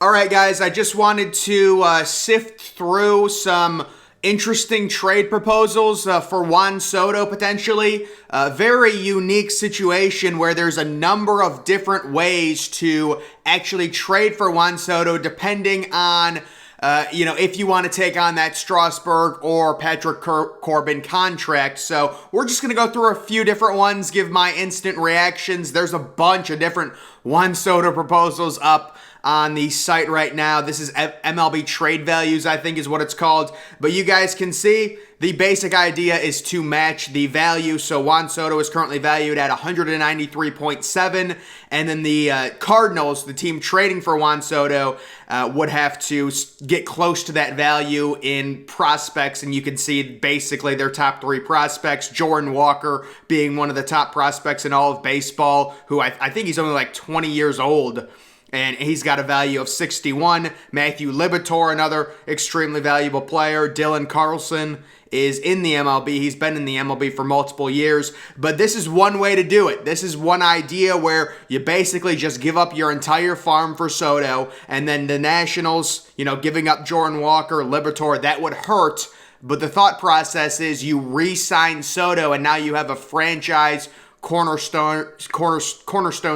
All right, guys, I just wanted to sift through some interesting trade proposals for Juan Soto potentially. A very unique situation where there's a number of different ways to actually trade for Juan Soto depending on if you want to take on that Strasburg or Patrick Corbin contract. So we're just going to go through a few different ones, give my instant reactions. There's a bunch of different Juan Soto proposals up on the site right now. This is MLB Trade Values, I think is what it's called. But you guys can see the basic idea is to match the value. So Juan Soto is currently valued at 193.7, and then the Cardinals, the team trading for Juan Soto, would have to get close to that value in prospects, and you can see basically their top three prospects, Jordan Walker being one of the top prospects in all of baseball, who I think he's only like 20 years old. And he's got a value of 61. Matthew Liberatore, another extremely valuable player. Dylan Carlson is in the MLB. He's been in the MLB for multiple years. But this is one way to do it. This is one idea where you basically just give up your entire farm for Soto. And then the Nationals, giving up Jordan Walker, Liberatore, that would hurt. But the thought process is you re-sign Soto, and now you have a franchise cornerstone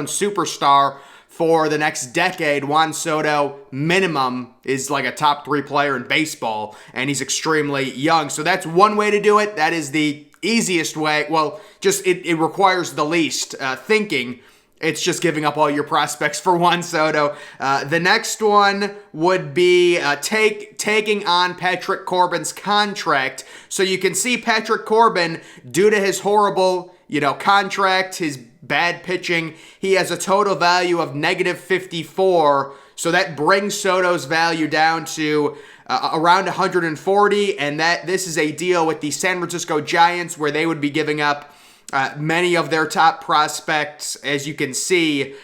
superstar for the next decade. Juan Soto, minimum, is like a top three player in baseball, and he's extremely young. So that's one way to do it. That is the easiest way. Well, just it requires the least thinking. It's just giving up all your prospects for Juan Soto. The next one would be taking on Patrick Corbin's contract. So you can see Patrick Corbin, due to his horrible contract, his bad pitching, he has a total value of negative 54. So that brings Soto's value down to around 140. And this is a deal with the San Francisco Giants where they would be giving up many of their top prospects, as you can see,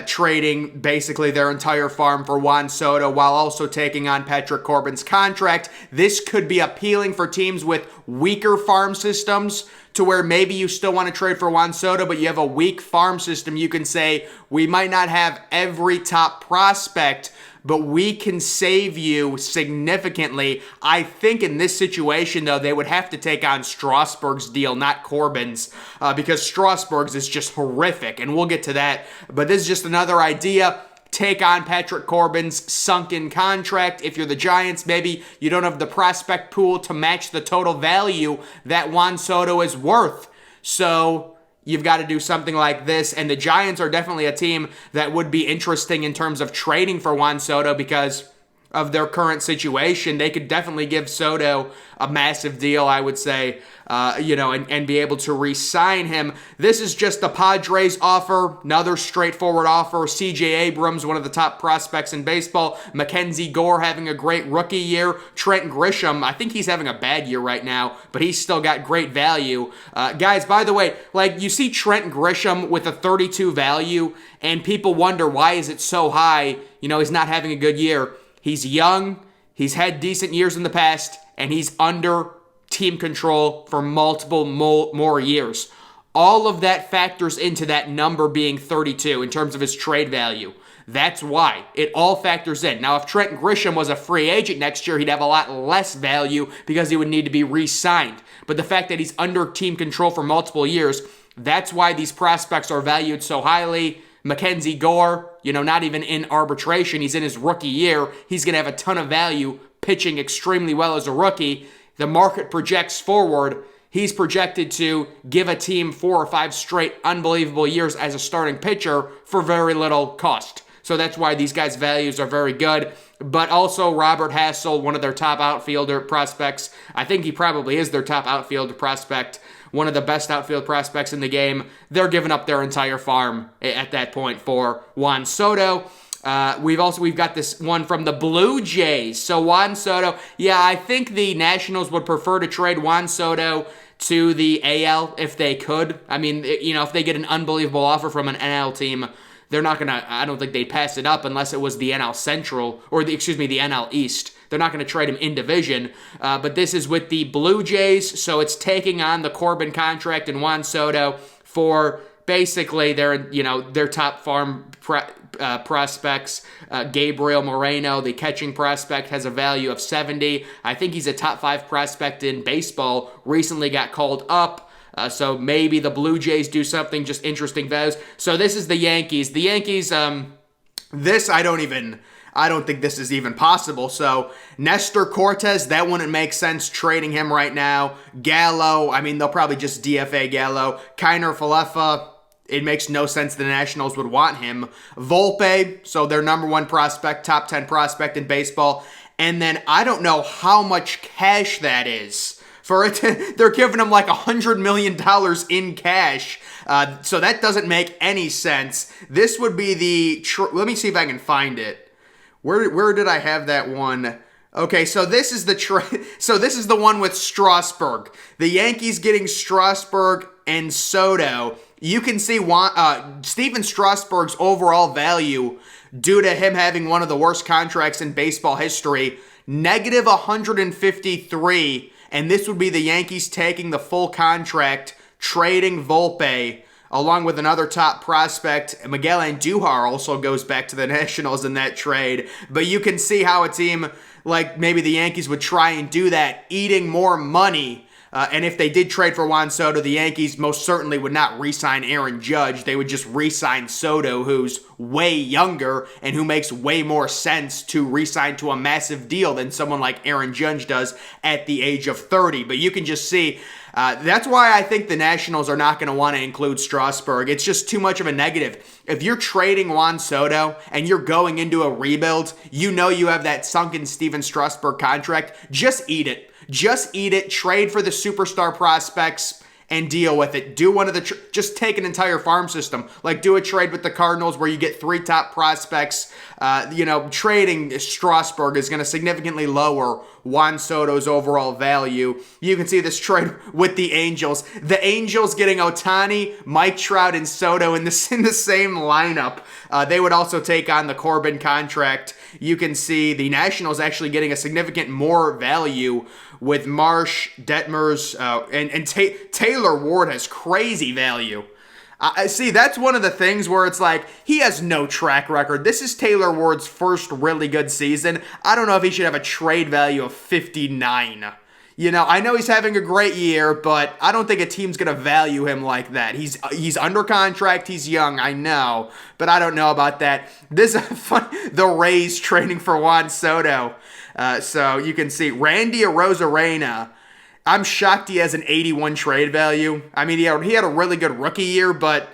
trading basically their entire farm for Juan Soto while also taking on Patrick Corbin's contract. This could be appealing for teams with weaker farm systems, to where maybe you still want to trade for Juan Soto, but you have a weak farm system. You can say, we might not have every top prospect, but we can save you significantly. I think in this situation, though, they would have to take on Strasburg's deal, not Corbin's, because Strasburg's is just horrific, and we'll get to that. But this is just another idea. Take on Patrick Corbin's sunken contract. If you're the Giants, maybe you don't have the prospect pool to match the total value that Juan Soto is worth. So you've got to do something like this. And the Giants are definitely a team that would be interesting in terms of trading for Juan Soto because of their current situation. They could definitely give Soto a massive deal, I would say, and be able to re-sign him. This is just the Padres offer, another straightforward offer. C.J. Abrams, one of the top prospects in baseball. Mackenzie Gore having a great rookie year. Trent Grisham, I think he's having a bad year right now, but he's still got great value. Guys, by the way, you see Trent Grisham with a 32 value, and people wonder why is it so high? He's not having a good year. He's young, he's had decent years in the past, and he's under team control for multiple more years. All of that factors into that number being 32 in terms of his trade value. That's why. It all factors in. Now, if Trent Grisham was a free agent next year, he'd have a lot less value because he would need to be re-signed. But the fact that he's under team control for multiple years, that's why these prospects are valued so highly. Mackenzie Gore, not even in arbitration. He's in his rookie year. He's going to have a ton of value, pitching extremely well as a rookie. The market projects forward. He's projected to give a team 4 or 5 straight unbelievable years as a starting pitcher for very little cost. So that's why these guys' values are very good. But also Robert Hassel, one of their top outfielder prospects. I think he probably is their top outfielder prospect. One of the best outfield prospects in the game. They're giving up their entire farm at that point for Juan Soto. We've got this one from the Blue Jays. So Juan Soto, I think the Nationals would prefer to trade Juan Soto to the AL if they could. I mean, if they get an unbelievable offer from an NL team, they're not gonna. I don't think they'd pass it up unless it was the NL Central or the NL East. They're not going to trade him in division. But this is with the Blue Jays, so it's taking on the Corbin contract and Juan Soto for basically their top farm prospects. Gabriel Moreno, the catching prospect, has a value of 70. I think he's a top 5 prospect in baseball. Recently got called up. So maybe the Blue Jays do something, just interesting values. So this is the Yankees. The Yankees, this I don't think this is even possible. So Nestor Cortez, that wouldn't make sense trading him right now. Gallo, they'll probably just DFA Gallo. Kiner Falefa, it makes no sense the Nationals would want him. Volpe, so their number 1 prospect, top 10 prospect in baseball. And then I don't know how much cash that is. For it, they're giving him like $100 million in cash. So that doesn't make any sense. This would be the... let me see if I can find it. Where did I have that one? Okay, so this is the one with Strasburg. The Yankees getting Strasburg and Soto. You can see Steven Strasburg's overall value due to him having one of the worst contracts in baseball history, negative 153, and this would be the Yankees taking the full contract, trading Volpe, along with another top prospect. Miguel Andujar also goes back to the Nationals in that trade. But you can see how a team like maybe the Yankees would try and do that, eating more money. And if they did trade for Juan Soto, the Yankees most certainly would not re-sign Aaron Judge. They would just re-sign Soto, who's way younger and who makes way more sense to re-sign to a massive deal than someone like Aaron Judge does at the age of 30. But you can just see, that's why I think the Nationals are not going to want to include Strasburg. It's just too much of a negative. If you're trading Juan Soto and you're going into a rebuild, you know you have that sunken Steven Strasburg contract, just eat it. Just eat it, trade for the superstar prospects, and deal with it. Do one of the, just take an entire farm system. Like do a trade with the Cardinals where you get 3 top prospects. Trading Strasburg is going to significantly lower Juan Soto's overall value. You can see this trade with the Angels. The Angels getting Ohtani, Mike Trout, and Soto in the same lineup. They would also take on the Corbin contract. You can see the Nationals actually getting a significant more value with Marsh, Detmers, and Taylor Ward has crazy value. See, that's one of the things where it's like, he has no track record. This is Taylor Ward's first really good season. I don't know if he should have a trade value of 59. I know he's having a great year, but I don't think a team's going to value him like that. He's under contract, he's young, I know, but I don't know about that. This is fun. The Rays trading for Juan Soto. So you can see Randy Arozarena. I'm shocked he has an 81 trade value. He had a really good rookie year, but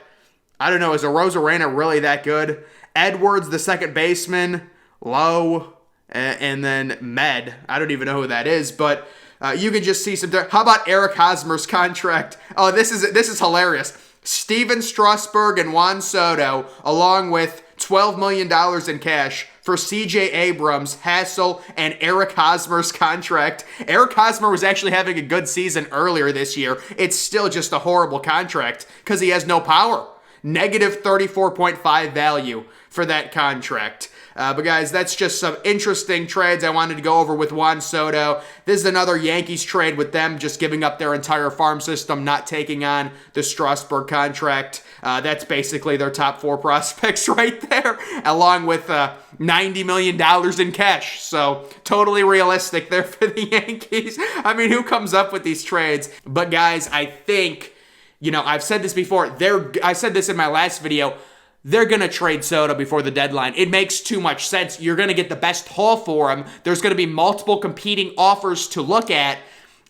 I don't know, is Arozarena really that good? Edwards, the second baseman, low, and then Med. I don't even know who that is, but you can just see some. How about Eric Hosmer's contract? Oh, this is hilarious. Steven Strasburg and Juan Soto, along with $12 million in cash for CJ Abrams, Hassel, and Eric Hosmer's contract. Eric Hosmer was actually having a good season earlier this year. It's still just a horrible contract because he has no power. Negative 34.5 value for that contract. But guys, that's just some interesting trades I wanted to go over with Juan Soto. This is another Yankees trade with them just giving up their entire farm system, not taking on the Strasburg contract. That's basically their top 4 prospects right there, along with $90 million in cash. So totally realistic there for the Yankees. Who comes up with these trades? But guys, I think, I've said this before. I said this in my last video. They're going to trade Soto before the deadline. It makes too much sense. You're going to get the best haul for him. There's going to be multiple competing offers to look at.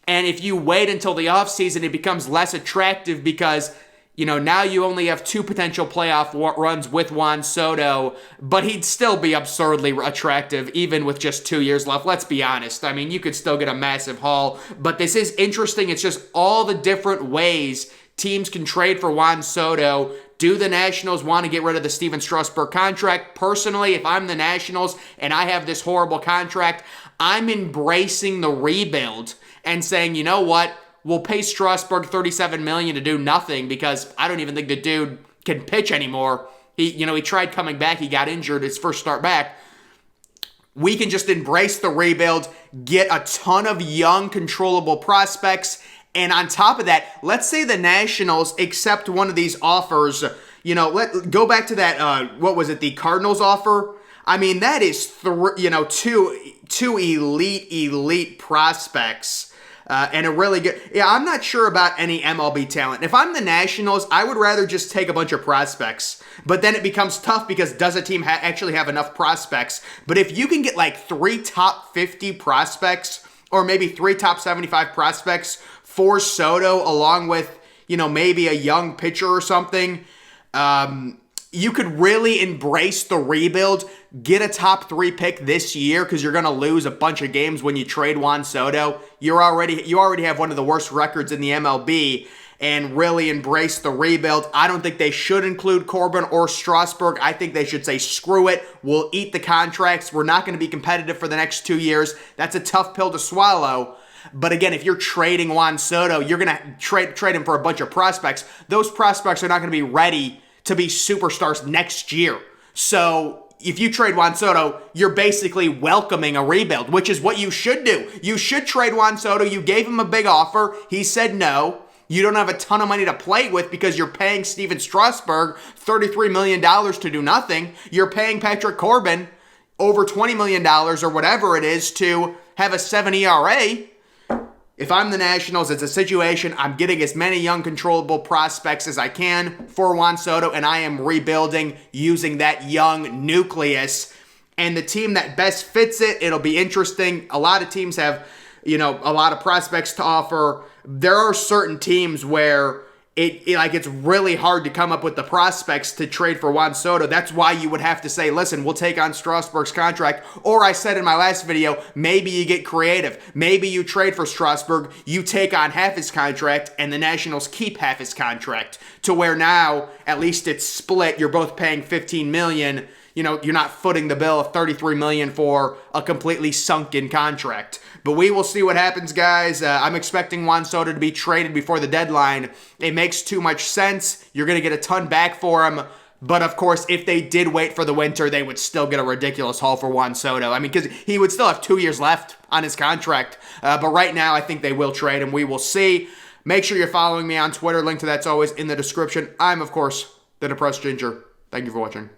And if you wait until the offseason, it becomes less attractive because, now you only have 2 potential playoff runs with Juan Soto, but he'd still be absurdly attractive even with just 2 years left. Let's be honest. You could still get a massive haul. But this is interesting. It's just all the different ways teams can trade for Juan Soto. Do the Nationals want to get rid of the Steven Strasburg contract? Personally, if I'm the Nationals and I have this horrible contract, I'm embracing the rebuild and saying, you know what? We'll pay Strasburg $37 million to do nothing because I don't even think the dude can pitch anymore. He tried coming back. He got injured his first start back. We can just embrace the rebuild, get a ton of young, controllable prospects, And on top of that, let's say the Nationals accept one of these offers. Go back to that, what was it, the Cardinals offer? I mean, that is, two elite prospects. And a really good... Yeah, I'm not sure about any MLB talent. If I'm the Nationals, I would rather just take a bunch of prospects. But then it becomes tough because does a team actually have enough prospects? But if you can get like 3 top 50 prospects, or maybe 3 top 75 prospects for Soto, along with, maybe a young pitcher or something, you could really embrace the rebuild, get a top 3 pick this year because you're going to lose a bunch of games when you trade Juan Soto. You already have one of the worst records in the MLB, and really embrace the rebuild. I don't think they should include Corbin or Strasburg. I think they should say, screw it. We'll eat the contracts. We're not going to be competitive for the next 2 years. That's a tough pill to swallow. But again, if you're trading Juan Soto, you're going to trade him for a bunch of prospects. Those prospects are not going to be ready to be superstars next year. So if you trade Juan Soto, you're basically welcoming a rebuild, which is what you should do. You should trade Juan Soto. You gave him a big offer. He said no. You don't have a ton of money to play with because you're paying Steven Strasburg $33 million to do nothing. You're paying Patrick Corbin over $20 million or whatever it is to have a 7 ERA. If I'm the Nationals, it's a situation I'm getting as many young controllable prospects as I can for Juan Soto, and I am rebuilding using that young nucleus. And the team that best fits it, it'll be interesting. A lot of teams have, a lot of prospects to offer. There are certain teams where it's really hard to come up with the prospects to trade for Juan Soto. That's why you would have to say, listen, we'll take on Strasburg's contract. Or I said in my last video, maybe you get creative. Maybe you trade for Strasburg, you take on half his contract, and the Nationals keep half his contract. To where now, at least it's split. You're both paying $15 million. You're not footing the bill of $33 million for a completely sunken contract. But we will see what happens, guys. I'm expecting Juan Soto to be traded before the deadline. It makes too much sense. You're going to get a ton back for him. But, of course, if they did wait for the winter, they would still get a ridiculous haul for Juan Soto. I mean, because he would still have 2 years left on his contract. But right now, I think they will trade him. We will see. Make sure you're following me on Twitter. Link to that's always in the description. I'm, of course, the Depressed Ginger. Thank you for watching.